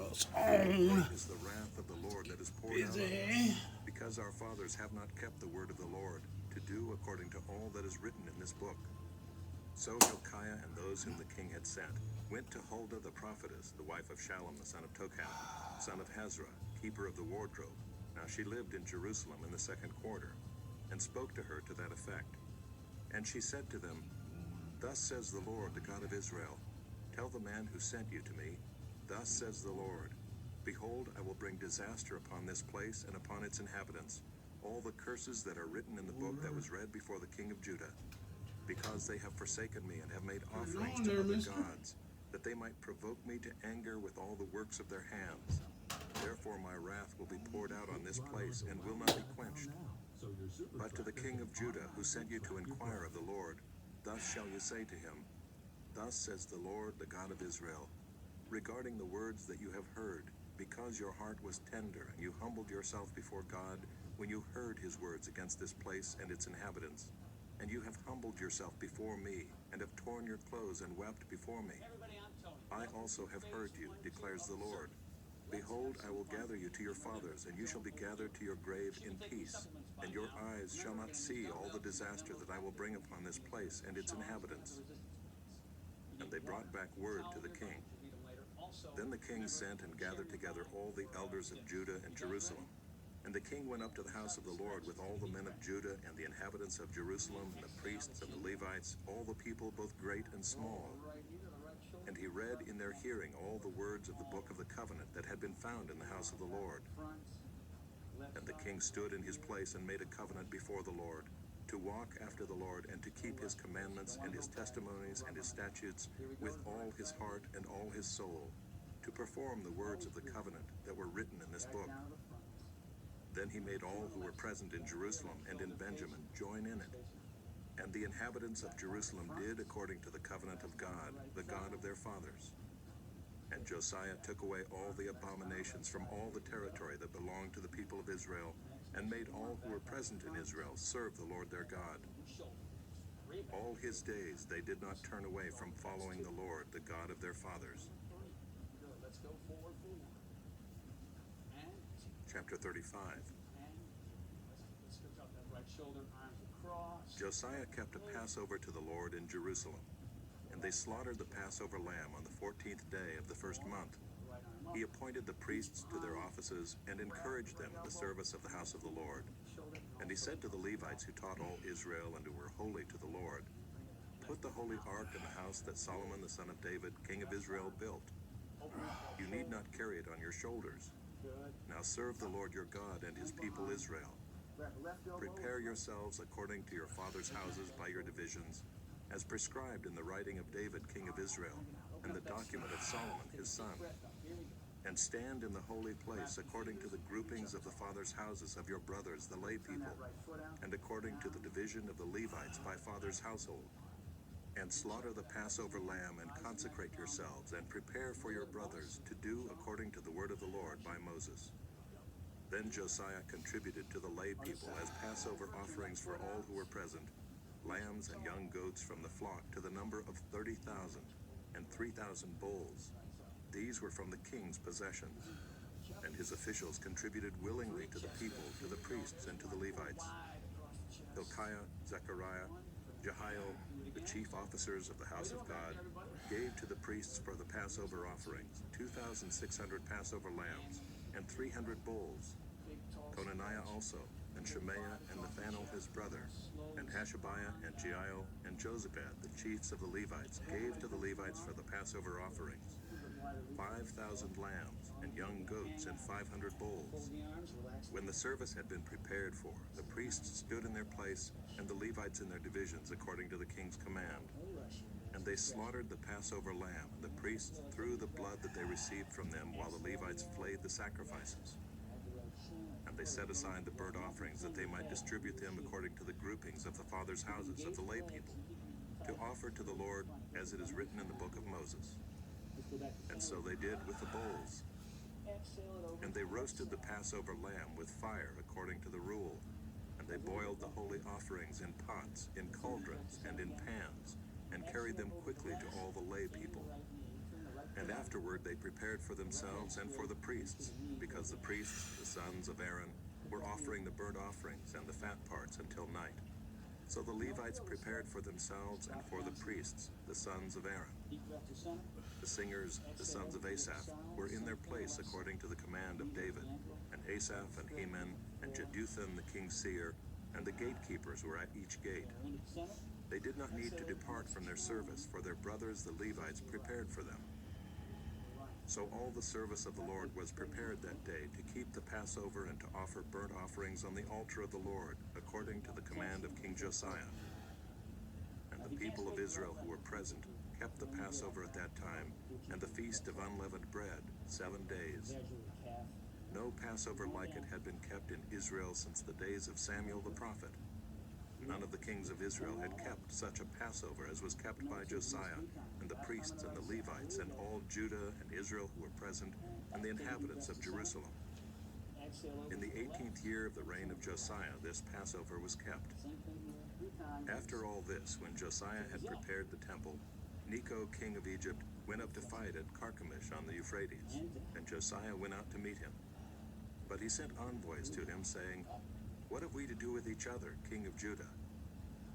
goes on. Is the wrath of the Lord that is poured out on us, because our fathers have not kept the word of the Lord, to do according to all that is written in this book. So Hilkiah and those whom the king had sent went to Huldah the prophetess, the wife of Shallum the son of Tocham, son of Hazra, keeper of the wardrobe. Now she lived in Jerusalem in the second quarter, and spoke to her to that effect. And she said to them, Thus says the Lord, the God of Israel, tell the man who sent you to me, Thus says the Lord, Behold, I will bring disaster upon this place and upon its inhabitants, all the curses that are written in the book that was read before the king of Judah, because they have forsaken me and have made offerings to other gods, that they might provoke me to anger with all the works of their hands. Therefore my wrath will be poured out on this place and will not be quenched. But to the king of Judah, who sent you to inquire of the Lord, thus shall you say to him, Thus says the Lord, the God of Israel, regarding the words that you have heard, because your heart was tender, and you humbled yourself before God, when you heard his words against this place and its inhabitants, and you have humbled yourself before me, and have torn your clothes and wept before me. I also have heard you, declares the Lord. Behold, I will gather you to your fathers, and you shall be gathered to your grave in peace, and your eyes shall not see all the disaster that I will bring upon this place and its inhabitants. And they brought back word to the king. Then the king sent and gathered together all the elders of Judah and Jerusalem. And the king went up to the house of the Lord with all the men of Judah and the inhabitants of Jerusalem, and the priests and the Levites, all the people, both great and small. And he read in their hearing all the words of the book of the covenant that had been found in the house of the Lord. And the king stood in his place and made a covenant before the Lord, to walk after the Lord and to keep his commandments and his testimonies and his statutes with all his heart and all his soul, to perform the words of the covenant that were written in this book. Then he made all who were present in Jerusalem and in Benjamin join in it. And the inhabitants of Jerusalem did according to the covenant of God, the God of their fathers. And Josiah took away all the abominations from all the territory that belonged to the people of Israel, and made all who were present in Israel serve the Lord their God. All his days they did not turn away from following the Lord, the God of their fathers. Chapter 35. Josiah kept a Passover to the Lord in Jerusalem, and they slaughtered the Passover lamb on the 14th day of the first month. He appointed the priests to their offices and encouraged them in the service of the house of the Lord. And he said to the Levites who taught all Israel and who were holy to the Lord, Put the holy ark in the house that Solomon the son of David, king of Israel, built. You need not carry it on your shoulders. Now serve the Lord your God and his people Israel. Prepare yourselves according to your fathers' houses by your divisions, as prescribed in the writing of David, king of Israel, and the document of Solomon his son. And stand in the holy place according to the groupings of the fathers' houses of your brothers, the lay people, and according to the division of the Levites by father's household. And slaughter the Passover lamb, and consecrate yourselves, and prepare for your brothers to do according to the word of the Lord by Moses. Then Josiah contributed to the lay people as Passover offerings for all who were present, lambs and young goats from the flock to the number of 30,000, and 3,000 bulls. These were from the king's possessions. And his officials contributed willingly to the people, to the priests, and to the Levites. Hilkiah, Zechariah, Jehiel, the chief officers of the house of God, gave to the priests for the Passover offerings 2,600 Passover lambs and 300 bulls. Conaniah also, and Shemaiah and Nathanael his brother, and Hashabiah and Jeiel and Jozabad, the chiefs of the Levites, gave to the Levites for the Passover offerings 5,000 lambs and young goats and 500 bulls. When the service had been prepared for, the priests stood in their place, and the Levites in their divisions according to the king's command. And they slaughtered the Passover lamb, and the priests threw the blood that they received from them, while the Levites flayed the sacrifices. And they set aside the burnt offerings, that they might distribute them according to the groupings of the fathers' houses of the lay people, to offer to the Lord as it is written in the book of Moses. And so they did with the bulls. And they roasted the Passover lamb with fire according to the rule. And they boiled the holy offerings in pots, in cauldrons, and in pans, and carried them quickly to all the lay people. And afterward they prepared for themselves and for the priests, because the priests, the sons of Aaron, were offering the burnt offerings and the fat parts until night. So the Levites prepared for themselves and for the priests, the sons of Aaron. The singers, the sons of Asaph, were in their place according to the command of David, and Asaph and Heman and Jeduthun the king's seer, and the gatekeepers were at each gate. They did not need to depart from their service, for their brothers the Levites prepared for them. So all the service of the Lord was prepared that day to keep the Passover and to offer burnt offerings on the altar of the Lord, according to the command of King Josiah. And the people of Israel who were present kept the Passover at that time, and the feast of unleavened bread, 7 days. No Passover like it had been kept in Israel since the days of Samuel the prophet. None of the kings of Israel had kept such a Passover as was kept by Josiah, and the priests and the Levites, and all Judah and Israel who were present, and the inhabitants of Jerusalem. In the 18th year of the reign of Josiah, this Passover was kept. After all this, when Josiah had prepared the temple, Necho, king of Egypt, went up to fight at Carchemish on the Euphrates, and Josiah went out to meet him. But he sent envoys to him, saying, "What have we to do with each other, king of Judah?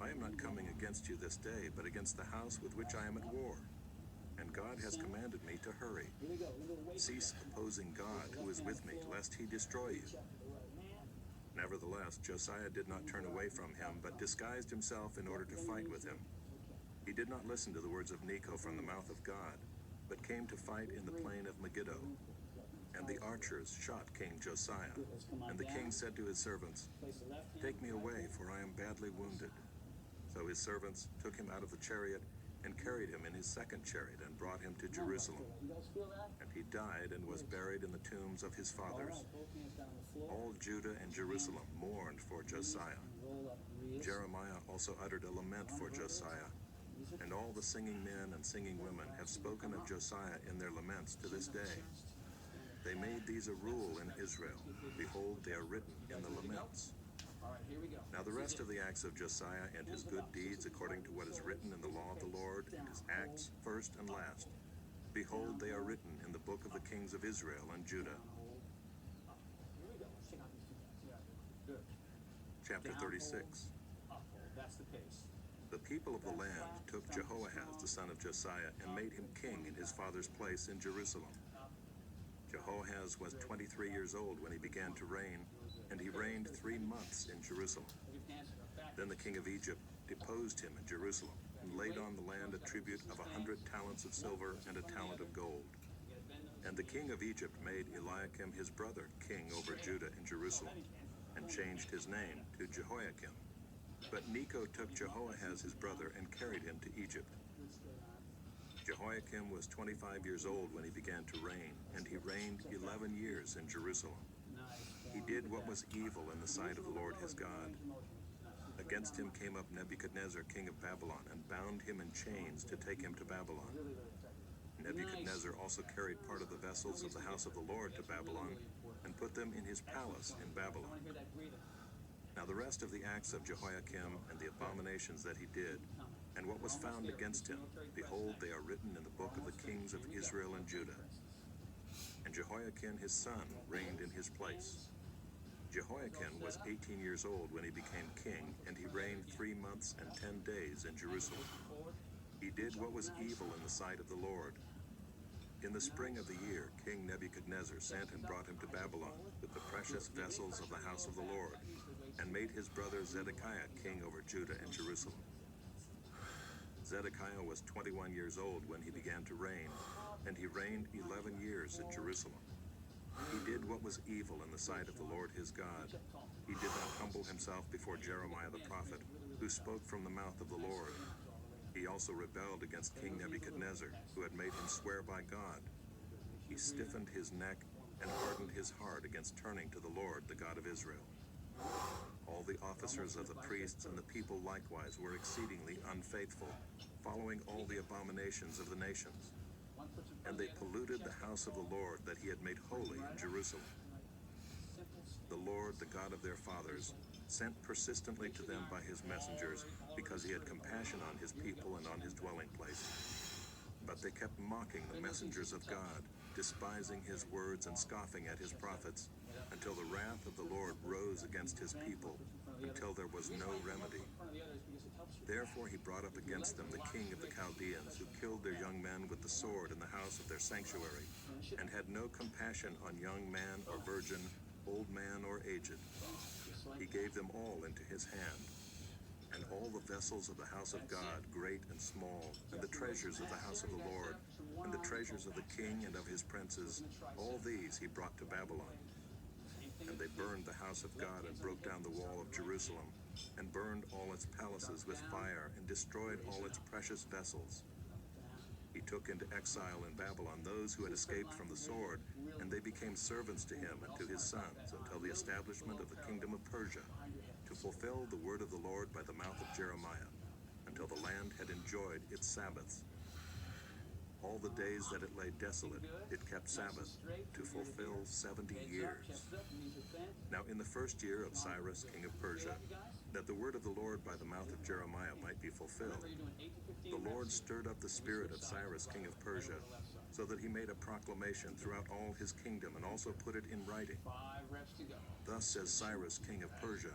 I am not coming against you this day, but against the house with which I am at war. And God has commanded me to hurry. Cease opposing God, who is with me, lest he destroy you." Nevertheless, Josiah did not turn away from him, but disguised himself in order to fight with him. He did not listen to the words of Necho from the mouth of God, but came to fight in the plain of Megiddo. And the archers shot King Josiah. And the king said to his servants, "Take me away, for I am badly wounded." So his servants took him out of the chariot and carried him in his second chariot and brought him to Jerusalem. And he died and was buried in the tombs of his fathers. All Judah and Jerusalem mourned for Josiah. Jeremiah also uttered a lament for Josiah. And all the singing men and singing women have spoken of Josiah in their laments to this day. They made these a rule in Israel. Behold, they are written in the laments. Now the rest of the acts of Josiah and his good deeds, according to what is written in the law of the Lord, and his acts, first and last, behold, they are written in the book of the kings of Israel and Judah. Chapter 36. The people of the land took Jehoahaz, the son of Josiah, and made him king in his father's place in Jerusalem. Jehoahaz was 23 years old when he began to reign, and he reigned 3 months in Jerusalem. Then the king of Egypt deposed him in Jerusalem, and laid on the land a tribute of 100 talents of silver and a talent of gold. And the king of Egypt made Eliakim his brother king over Judah and Jerusalem, and changed his name to Jehoiakim. But Necho took Jehoahaz his brother and carried him to Egypt. Jehoiakim was 25 years old when he began to reign, and he reigned 11 years in Jerusalem. He did what was evil in the sight of the Lord his God. Against him came up Nebuchadnezzar, king of Babylon, and bound him in chains to take him to Babylon. Nebuchadnezzar also carried part of the vessels of the house of the Lord to Babylon, and put them in his palace in Babylon. Now the rest of the acts of Jehoiakim and the abominations that he did, and what was found against him, behold, they are written in the book of the kings of Israel and Judah. And Jehoiakim his son reigned in his place. Jehoiakim was 18 years old when he became king, and he reigned 3 months and 10 days in Jerusalem. He did what was evil in the sight of the Lord. In the spring of the year, King Nebuchadnezzar sent and brought him to Babylon with the precious vessels of the house of the Lord, and made his brother Zedekiah king over Judah and Jerusalem. Zedekiah was 21 years old when he began to reign, and he reigned 11 years in Jerusalem. He did what was evil in the sight of the Lord his God. He did not humble himself before Jeremiah the prophet, who spoke from the mouth of the Lord. He also rebelled against King Nebuchadnezzar, who had made him swear by God. He stiffened his neck and hardened his heart against turning to the Lord, the God of Israel. All the officers of the priests and the people likewise were exceedingly unfaithful, following all the abominations of the nations. And they polluted the house of the Lord that he had made holy in Jerusalem. The Lord, the God of their fathers, sent persistently to them by his messengers, because he had compassion on his people and on his dwelling place. But they kept mocking the messengers of God, despising his words and scoffing at his prophets, until the wrath of the Lord rose against his people, until there was no remedy. Therefore he brought up against them the king of the Chaldeans, who killed their young men with the sword in the house of their sanctuary, and had no compassion on young man or virgin, old man or aged. He gave them all into his hand. And all the vessels of the house of God, great and small, and the treasures of the house of the Lord, and the treasures of the king and of his princes, all these he brought to Babylon. And they burned the house of God and broke down the wall of Jerusalem, and burned all its palaces with fire, and destroyed all its precious vessels. He took into exile in Babylon those who had escaped from the sword, and they became servants to him and to his sons until the establishment of the kingdom of Persia, to fulfill the word of the Lord by the mouth of Jeremiah, until the land had enjoyed its Sabbaths. All the days that it lay desolate, it kept Sabbath, to fulfill 70 years. Now in the first year of Cyrus, king of Persia, that the word of the Lord by the mouth of Jeremiah might be fulfilled, the Lord stirred up the spirit of Cyrus, king of Persia, so that he made a proclamation throughout all his kingdom, and also put it in writing. Thus says Cyrus, king of Persia,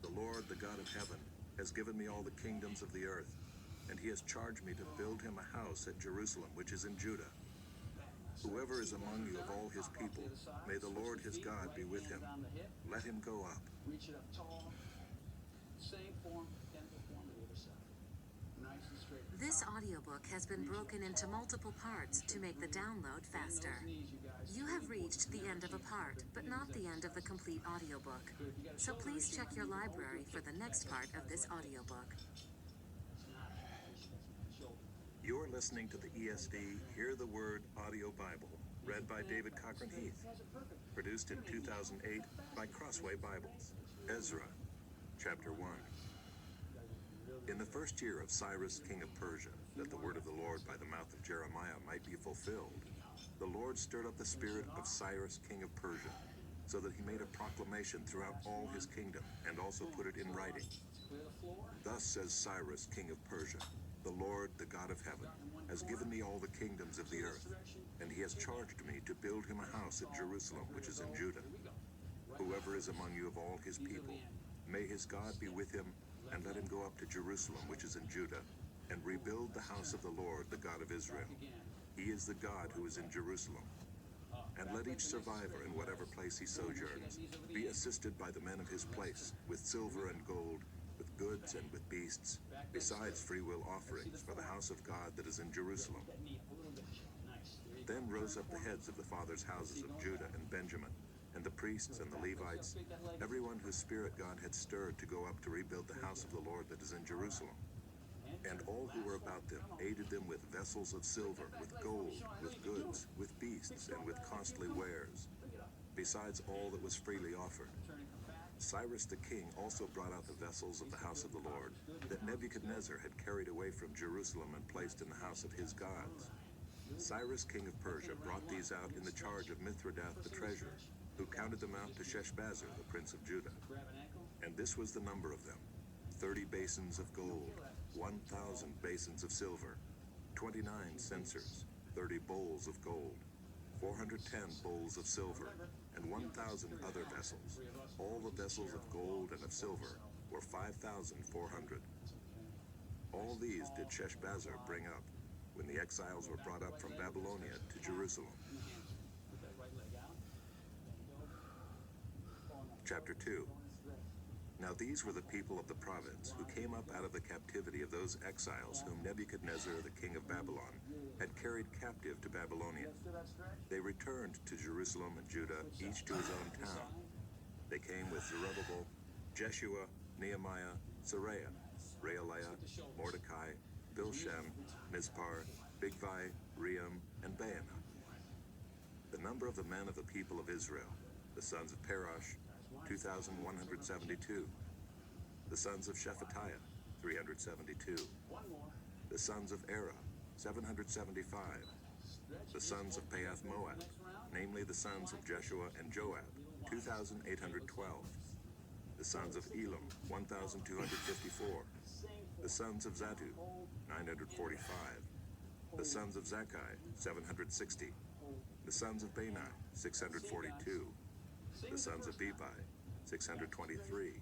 the Lord, the God of heaven, has given me all the kingdoms of the earth, and he has charged me to build him a house at Jerusalem, which is in Judah. Whoever is among you of all his people, may the Lord his God be with him. Let him go up. This audiobook has been broken into multiple parts to make the download faster. You have reached the end of a part, but not the end of the complete audiobook. So please check your library for the next part of this audiobook. You're listening to the ESV Hear the Word Audio Bible, read by David Cochran Heath, produced in 2008 by Crossway Bibles. Ezra, chapter 1. In the first year of Cyrus, king of Persia, that the word of the Lord by the mouth of Jeremiah might be fulfilled, the Lord stirred up the spirit of Cyrus, king of Persia, so that he made a proclamation throughout all his kingdom, and also put it in writing. Thus says Cyrus, king of Persia, the Lord, the God of heaven, has given me all the kingdoms of the earth, and he has charged me to build him a house at Jerusalem, which is in Judah. Whoever is among you of all his people, may his God be with him, and let him go up to Jerusalem, which is in Judah, and rebuild the house of the Lord, the God of Israel. He is the God who is in Jerusalem. And let each survivor in whatever place he sojourns be assisted by the men of his place, with silver and gold, with goods and with beasts, besides freewill offerings for the house of God that is in Jerusalem. Then rose up the heads of the fathers' houses of Judah and Benjamin, and the priests and the Levites, everyone whose spirit God had stirred to go up to rebuild the house of the Lord that is in Jerusalem. And all who were about them aided them with vessels of silver, with gold, with goods, with beasts, and with costly wares, besides all that was freely offered. Cyrus the king also brought out the vessels of the house of the Lord that Nebuchadnezzar had carried away from Jerusalem and placed in the house of his gods. Cyrus king of Persia brought these out in the charge of Mithredath the treasurer, who counted them out to Sheshbazzar the prince of Judah. And this was the number of them: 30 basins of gold, 1,000 basins of silver, 29 censers, 30 bowls of gold, 410 bowls of silver, and 1,000 other vessels. All the vessels of gold and of silver were 5,400. All these did Sheshbazzar bring up when the exiles were brought up from Babylonia to Jerusalem. Chapter 2. Now these were the people of the province who came up out of the captivity of those exiles whom Nebuchadnezzar the king of Babylon had carried captive to Babylonia. They returned to Jerusalem and Judah, each to his own town. They came with Zerubbabel, Jeshua, Nehemiah, Seraiah, Reelaiah, Mordecai, Bilshan, Mizpar, Bigvai, Rehum, and Baanah. The number of the men of the people of Israel, the sons of Parash, 2,172. The sons of Shephatiah, 372. The sons of Erah, 775. The sons of Pahath Moab, namely the sons of Jeshua and Joab, 2,812. The sons of Elam, 1,254. The sons of Zattu, 945. The sons of Zakkai, 760. The sons of Bani, 642. The sons of Bebai, 623.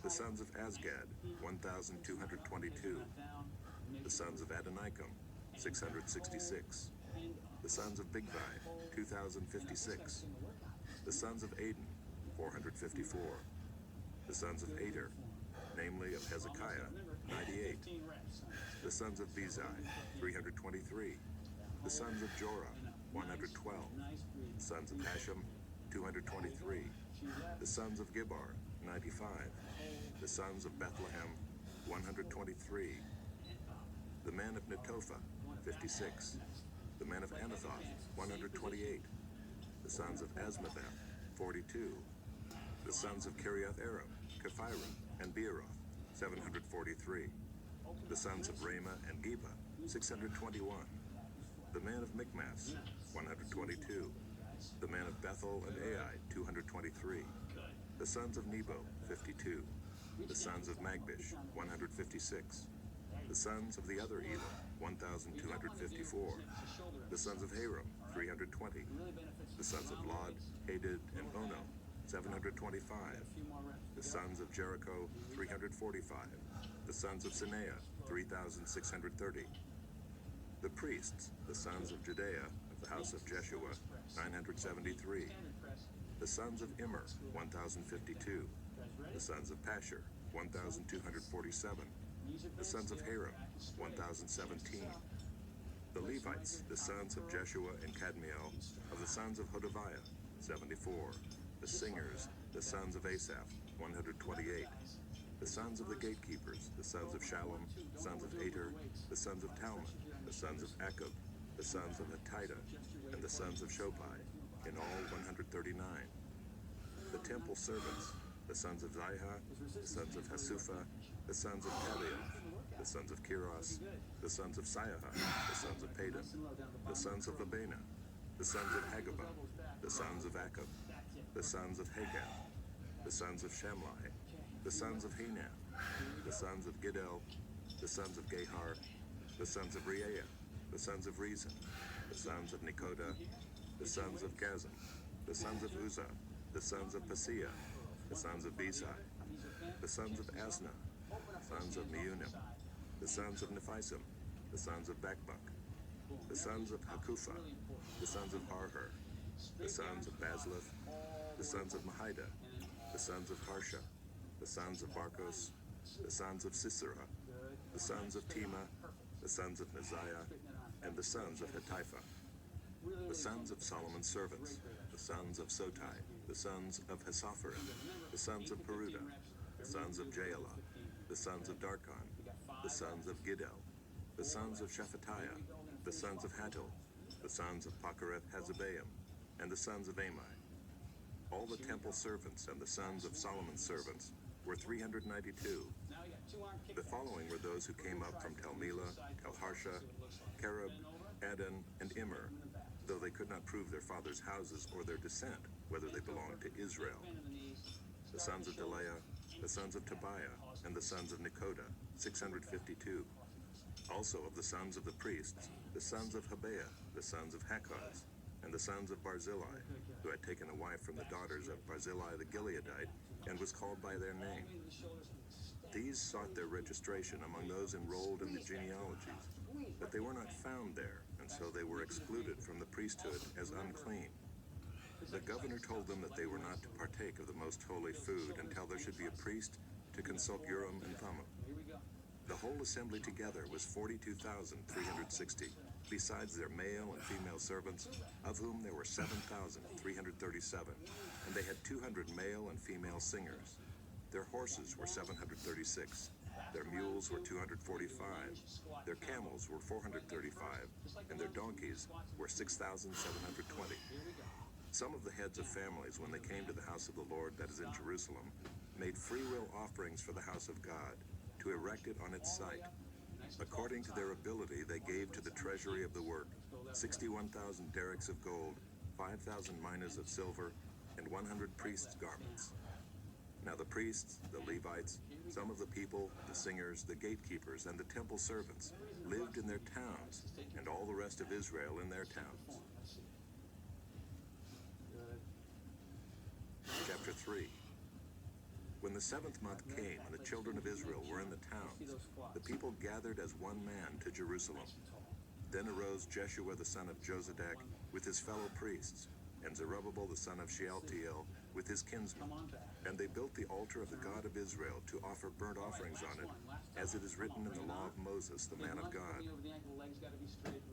The sons of Azgad, 1,222. The sons of Adonikam, 666. The sons of Bigvai, 2,056. The sons of Aden, 454. The sons of Ater, namely of Hezekiah, 98. The sons of Bezai, 323. The sons of Jorah, 112. The sons of Hashem, 223. The sons of Gibbar, 95. The sons of Bethlehem, 123. The men of Netophah, 56. The men of Anathoth, 128. The sons of Asmaveth, 42. The sons of Kiriath-Aram, Kephiram, and Beeroth, 743. The sons of Ramah and Geba, 621. The men of Michmas, 122. The men of Bethel and Ai, 223. The sons of Nebo, 52. The sons of Magbish, 156. The sons of the other Elam, 1,254. The sons of Haram, 320. The sons of Lod, Hadid, and Ono, 725. The sons of Jericho, 345. The sons of Sineah, 3,630. The priests, the sons of Judea, of the house of Jeshua, 973. The sons of Immer, 1,052. The sons of Pashur, 1,247. The sons of Haram, 1,017. The Levites, the sons of Jeshua and Kadmiel, of the sons of Hodaviah, 74. The singers, the sons of Asaph, 128. The sons of the gatekeepers, the sons of Shallum, sons of Ater, the sons of Talmud, the sons of Akub, the sons of Hatita, and the sons of Shopai, in all 139. The temple servants, the sons of Ziha, the sons of Hasupha, the sons of Tabbaoth, the sons of Kiros, the sons of Siaha, the sons of Padon, the sons of Labana, the sons of Hagabah, the sons of Akub, the sons of Hagath, the sons of Shamlai, the sons of Hanan, the sons of Giddel, the sons of Gehar, the sons of Reaiah, the sons of Rezin, the sons of Nekoda, the sons of Gazam, the sons of Uzzah, the sons of Paseah, the sons of Besai, the sons of Asna, the sons of Meunim, the sons of Nephisim, the sons of Bakbuk, the sons of Hakupha, the sons of Harher, the sons of Bazluth, the sons of Mahida, the sons of Harsha, the sons of Barkos, the sons of Sisera, the sons of Tema, the sons of Neziah, and the sons of Hatipha, the sons of Solomon's servants, the sons of Sotai, the sons of Hassopharim, the sons of Peruda, the sons of Jaelah, the sons of Darkon, the sons of Giddel, the sons of Shephatiah, the sons of Hattil, the sons of Pokereth-Hazzebaim, and the sons of Amai. All the temple servants and the sons of Solomon's servants were 392. The following were those who came up from Tel Melah, Tel Harsha, Kerub, Adon, and Immer, though they could not prove their fathers' houses or their descent, whether they belonged to Israel. The sons of Delaiah, the sons of Tobiah, and the sons of Nekoda, 652. Also of the sons of the priests, the sons of Habeah, the sons of Hakkoz, and the sons of Barzillai, who had taken a wife from the daughters of Barzillai the Gileadite, and was called by their name. These sought their registration among those enrolled in the genealogies, but they were not found there, and so they were excluded from the priesthood as unclean. The governor told them that they were not to partake of the most holy food until there should be a priest to consult Urim and Thummim. The whole assembly together was 42,360, besides their male and female servants, of whom there were 7,337, and they had 200 male and female singers. Their horses were 736, their mules were 245, their camels were 435, and their donkeys were 6,720. Some of the heads of families, when they came to the house of the Lord that is in Jerusalem, made free will offerings for the house of God, to erect it on its site. According to their ability, they gave to the treasury of the work 61,000 derricks of gold, 5,000 minas of silver, and 100 priests' garments. Now the priests, the Levites, some of the people, the singers, the gatekeepers, and the temple servants lived in their towns, and all the rest of Israel in their towns. Chapter 3. When the 7th month came and the children of Israel were in the towns, the people gathered as one man to Jerusalem. Then arose Jeshua the son of Jozadak with his fellow priests, and Zerubbabel the son of Shealtiel with his kinsmen. And they built the altar of the God of Israel to offer burnt offerings on it, as it is written in the law of Moses, the man of God.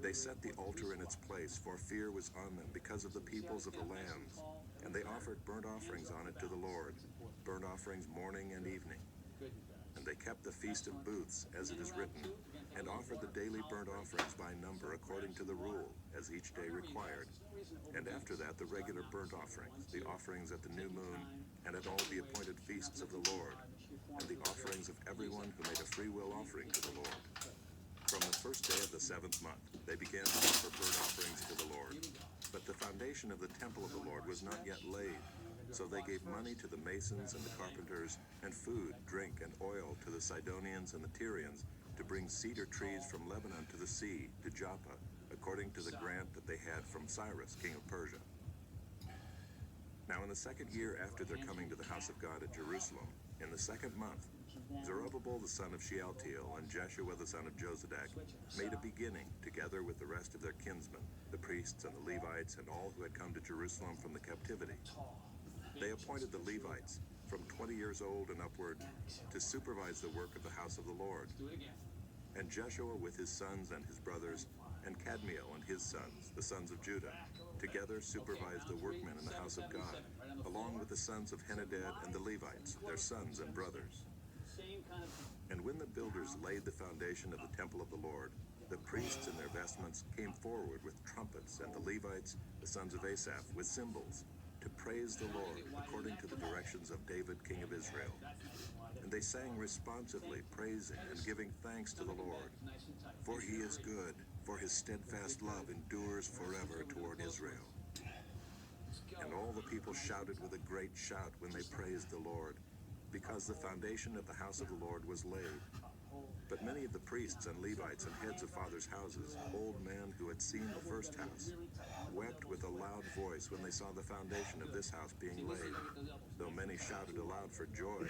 They set the altar in its place, for fear was on them because of the peoples of the lands. And they offered burnt offerings on it to the Lord, burnt offerings morning and evening. And they kept the Feast of Booths, as it is written, and offered the daily burnt offerings by number according to the rule, as each day required. And after that, the regular burnt offerings, the offerings at the new moon, and at all the appointed feasts of the Lord, and the offerings of everyone who made a freewill offering to the Lord. From the first day of the 7th month, they began to offer burnt offerings to the Lord. But the foundation of the temple of the Lord was not yet laid. So they gave money to the masons and the carpenters, and food, drink, and oil to the Sidonians and the Tyrians, to bring cedar trees from Lebanon to the sea, to Joppa, according to the grant that they had from Cyrus, king of Persia. Now in the 2nd year after their coming to the house of God at Jerusalem, in the 2nd month, Zerubbabel the son of Shealtiel and Jeshua the son of Jozadak made a beginning, together with the rest of their kinsmen, the priests and the Levites, and all who had come to Jerusalem from the captivity. They appointed the Levites, from 20 years old and upward, to supervise the work of the house of the Lord. And Jeshua with his sons and his brothers, and Kadmiel and his sons, the sons of Judah, together supervised the workmen in the house of God, along with the sons of Henadad and the Levites, their sons and brothers. And when the builders laid the foundation of the temple of the Lord, the priests in their vestments came forward with trumpets, and the Levites, the sons of Asaph, with cymbals, to praise the Lord according to the directions of David, king of Israel. And they sang responsively, praising and giving thanks to the Lord. For he is good, for his steadfast love endures forever toward Israel. And all the people shouted with a great shout when they praised the Lord, because the foundation of the house of the Lord was laid. But many of the priests and Levites and heads of fathers' houses, old men who had seen the first house, wept with a loud voice when they saw the foundation of this house being laid, though many shouted aloud for joy,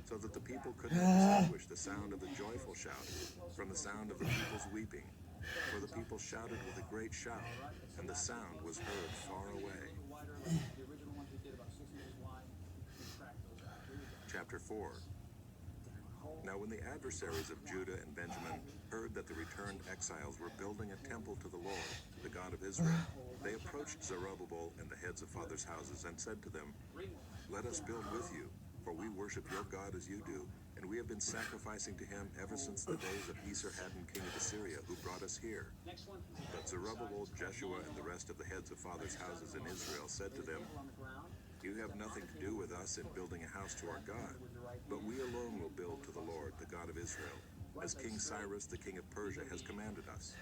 so that the people could not distinguish the sound of the joyful shout from the sound of the people's weeping. For the people shouted with a great shout, and the sound was heard far away. Chapter 4. Now when the adversaries of Judah and Benjamin heard that the returned exiles were building a temple to the Lord, the God of Israel, they approached Zerubbabel and the heads of fathers' houses and said to them, Let us build with you, for we worship your God as you do, and we have been sacrificing to him ever since the days of Esarhaddon, king of Assyria, who brought us here. But Zerubbabel, Jeshua, and the rest of the heads of fathers' houses in Israel said to them, You have nothing to do with us in building a house to our God, but we alone will build to the Lord, the God of Israel, as King Cyrus, the king of Persia, has commanded us.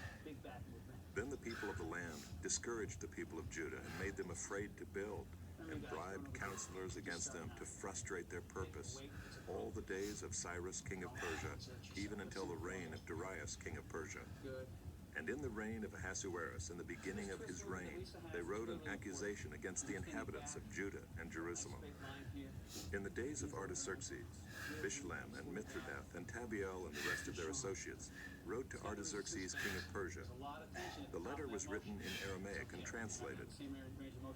Then the people of the land discouraged the people of Judah and made them afraid to build, and bribed counselors against them to frustrate their purpose all the days of Cyrus, king of Persia, even until the reign of Darius, king of Persia. And in the reign of Ahasuerus, in the beginning of his reign, they wrote an accusation against the inhabitants of Judah and Jerusalem. In the days of Artaxerxes, Bishlam and Mithridath and Tabiel and the rest of their associates wrote to Artaxerxes, king of Persia. The letter was written in Aramaic and translated.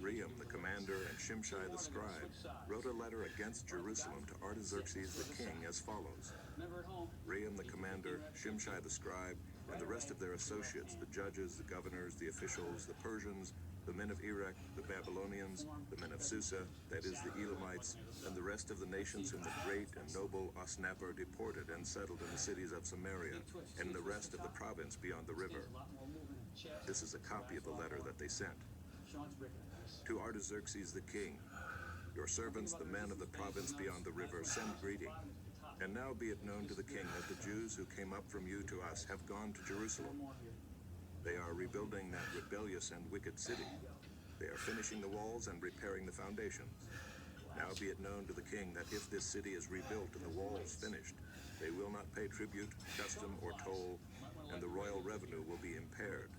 Rehum the commander and Shimshai the scribe wrote a letter against Jerusalem to Artaxerxes the king as follows. Rehum the commander, Shimshai the scribe, and the rest of their associates, the judges, the governors, the officials, the Persians, the men of Erech, the Babylonians, the men of Susa, that is the Elamites, and the rest of the nations whom the great and noble Osnappar deported and settled in the cities of Samaria, and the rest of the province beyond the river. This is a copy of the letter that they sent. To Artaxerxes the king, your servants, the men of the province beyond the river, send greeting. And now be it known to the king that the Jews who came up from you to us have gone to Jerusalem. They are rebuilding that rebellious and wicked city. They are finishing the walls and repairing the foundations. Now be it known to the king that if this city is rebuilt and the walls finished, they will not pay tribute, custom, or toll, and the royal revenue will be impaired.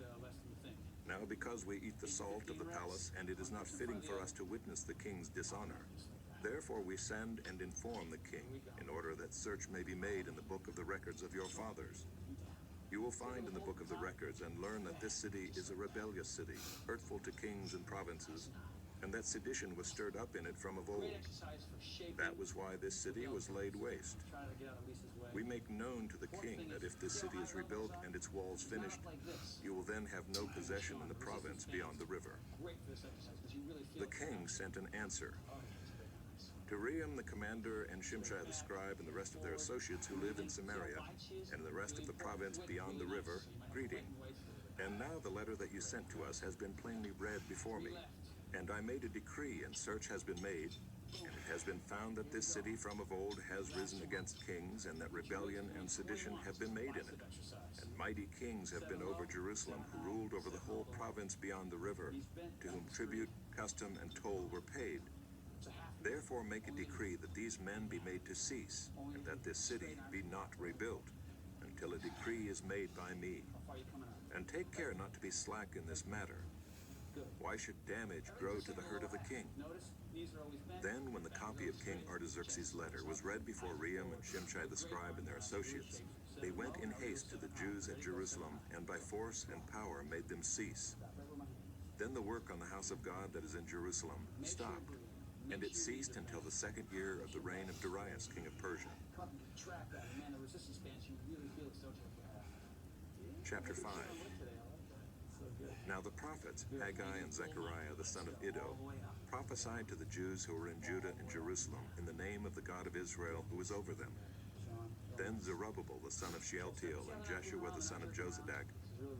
Now because we eat the salt of the palace, and it is not fitting for us to witness the king's dishonor, therefore we send and inform the king, in order that search may be made in the book of the records of your fathers. You will find in the book of the records and learn that this city is a rebellious city, hurtful to kings and provinces, and that sedition was stirred up in it from of old. That was why this city was laid waste. We make known to the king that if this city is rebuilt and its walls finished, you will then have no possession in the province beyond the river. The king sent an answer. To Rehum the commander and Shimshai the scribe and the rest of their associates who live in Samaria and the rest of the province beyond the river, greeting. And now the letter that you sent to us has been plainly read before me. And I made a decree, and search has been made, and it has been found that this city from of old has risen against kings, and that rebellion and sedition have been made in it. And mighty kings have been over Jerusalem, who ruled over the whole province beyond the river, to whom tribute, custom, and toll were paid. Therefore make a decree that these men be made to cease, and that this city be not rebuilt, until a decree is made by me. And take care not to be slack in this matter. Why should damage grow to the hurt of the king? Then, when the copy of King Artaxerxes' letter was read before Rehum and Shimshai the scribe and their associates, they went in haste to the Jews at Jerusalem, and by force and power made them cease. Then the work on the house of God that is in Jerusalem stopped, and it ceased until the 2nd year of the reign of Darius, king of Persia. Chapter 5. Now the prophets, Haggai and Zechariah the son of Iddo, prophesied to the Jews who were in Judah and Jerusalem in the name of the God of Israel who was over them. Then Zerubbabel the son of Shealtiel and Jeshua the son of Jozadak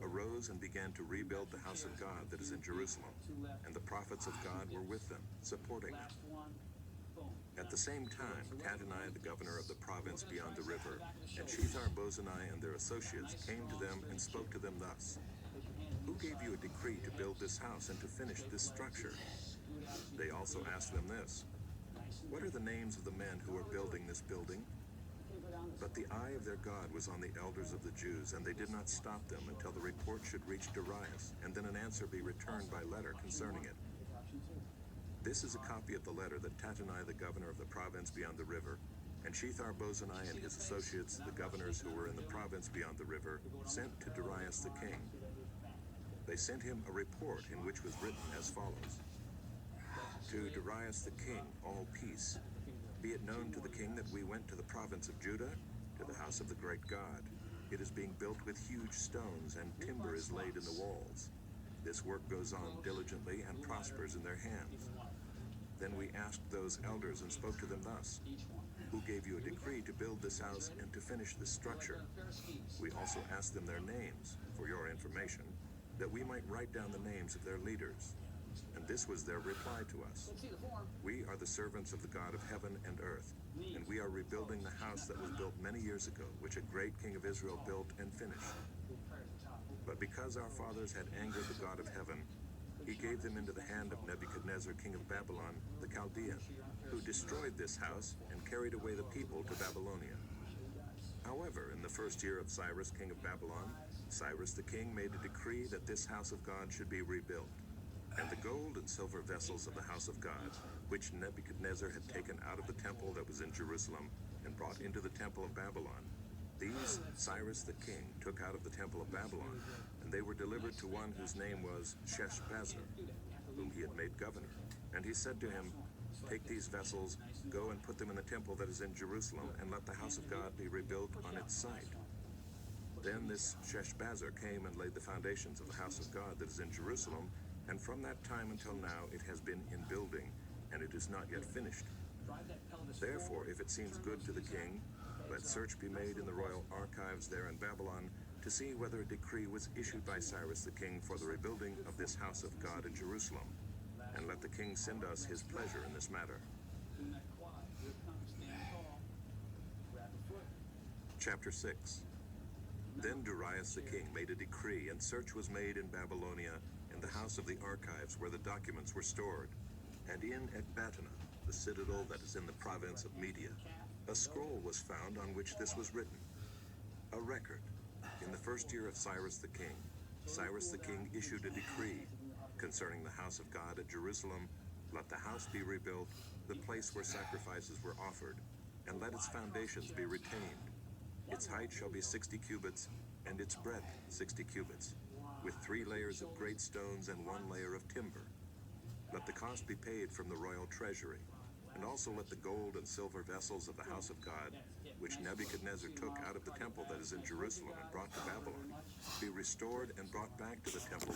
arose and began to rebuild the house of God that is in Jerusalem, and the prophets of God were with them, supporting them. At the same time, Tattenai, the governor of the province beyond the river, and Shethar-Bozenai and their associates came to them and spoke to them thus. Who gave you a decree to build this house and to finish this structure? They also asked them this. What are the names of the men who are building this building? But the eye of their God was on the elders of the Jews, and they did not stop them until the report should reach Darius, and then an answer be returned by letter concerning it. This is a copy of the letter that Tattenai, the governor of the province beyond the river, and Shethar-Bozenai and his associates, the governors who were in the province beyond the river, sent to Darius the king. They sent him a report in which was written as follows. To Darius the king, all peace. Be it known to the king that we went to the province of Judah, to the house of the great God. It is being built with huge stones, and timber is laid in the walls. This work goes on diligently and prospers in their hands. Then we asked those elders and spoke to them thus. Who gave you a decree to build this house and to finish this structure? We also asked them their names, for your information, that we might write down the names of their leaders. And this was their reply to us. We are the servants of the God of heaven and earth, and we are rebuilding the house that was built many years ago, which a great king of Israel built and finished. But because our fathers had angered the God of heaven, he gave them into the hand of Nebuchadnezzar, king of Babylon, the Chaldean, who destroyed this house and carried away the people to Babylonia. However, in the 1st year of Cyrus, king of Babylon, Cyrus the king made a decree that this house of God should be rebuilt. And the gold and silver vessels of the house of God, which Nebuchadnezzar had taken out of the temple that was in Jerusalem and brought into the temple of Babylon, these Cyrus the king took out of the temple of Babylon, and they were delivered to one whose name was Sheshbazzar, whom he had made governor. And he said to him, Take these vessels, go and put them in the temple that is in Jerusalem, and let the house of God be rebuilt on its site. Then this Sheshbazzar came and laid the foundations of the house of God that is in Jerusalem, and from that time until now it has been in building, and it is not yet finished. Therefore, if it seems good to the king, let search be made in the royal archives there in Babylon to see whether a decree was issued by Cyrus the king for the rebuilding of this house of God in Jerusalem, and let the king send us his pleasure in this matter. Chapter 6. Then Darius the king made a decree, and search was made in Babylonia in the house of the archives where the documents were stored. And in Ecbatana, the citadel that is in the province of Media, a scroll was found on which this was written. A record. In the first year of Cyrus the king issued a decree concerning the house of God at Jerusalem. Let the house be rebuilt, the place where sacrifices were offered, and let its foundations be retained. Its height shall be 60 cubits, and its breadth 60 cubits, with 3 layers of great stones and 1 layer of timber. Let the cost be paid from the royal treasury, and also let the gold and silver vessels of the house of God, which Nebuchadnezzar took out of the temple that is in Jerusalem and brought to Babylon, be restored and brought back to the temple